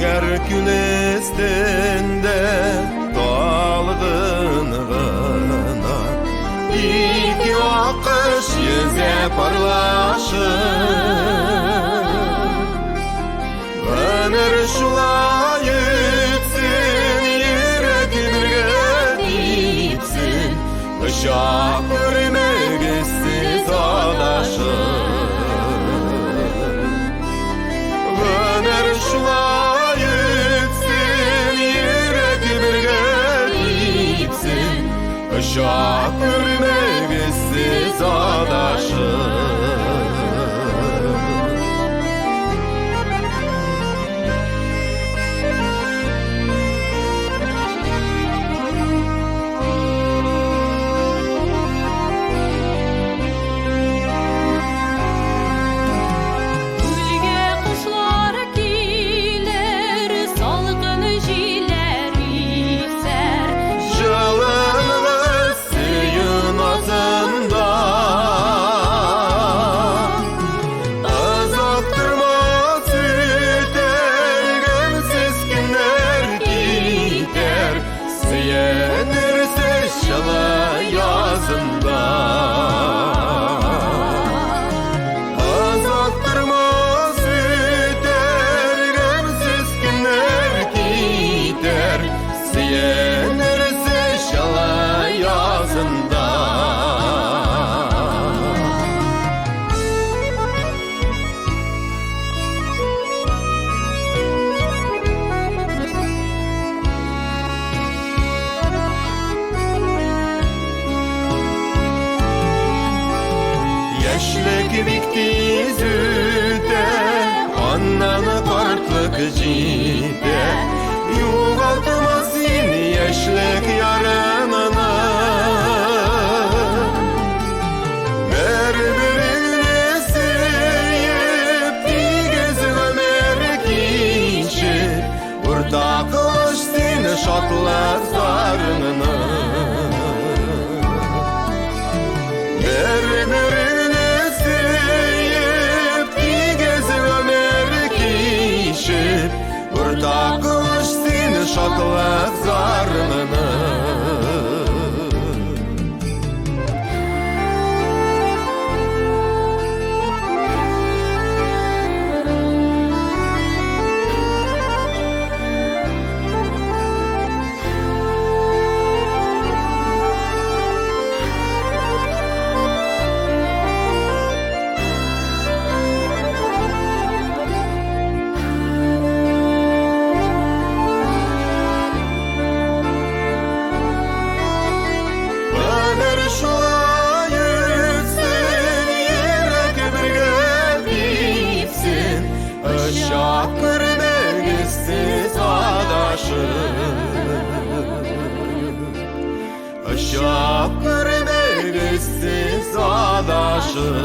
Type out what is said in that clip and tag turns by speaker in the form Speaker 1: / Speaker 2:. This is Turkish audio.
Speaker 1: Herküles'tende dalgınlığına İki akış yüze parlaşır Öner şulay etsin yürekimge dipsin Işak görmegesiz adaşır Öner şulay etsin yürekimge dipsin Işak görmegesiz adaşır Azattırmaz üter Gemsiz günler gider Siyenirse şala yazında Yaşlık bikti yüzüde Annanı kartlık cide Yuvaltmaz yine yaşlık yarımını Birbirini sevip Digez ömer kişi Ortaklaşsın şatlarını Birbirini sevip Digez ömer kişi Ortaklaşsın şatlarını Işak görmegesiz adaşır Işak görmegesiz adaşır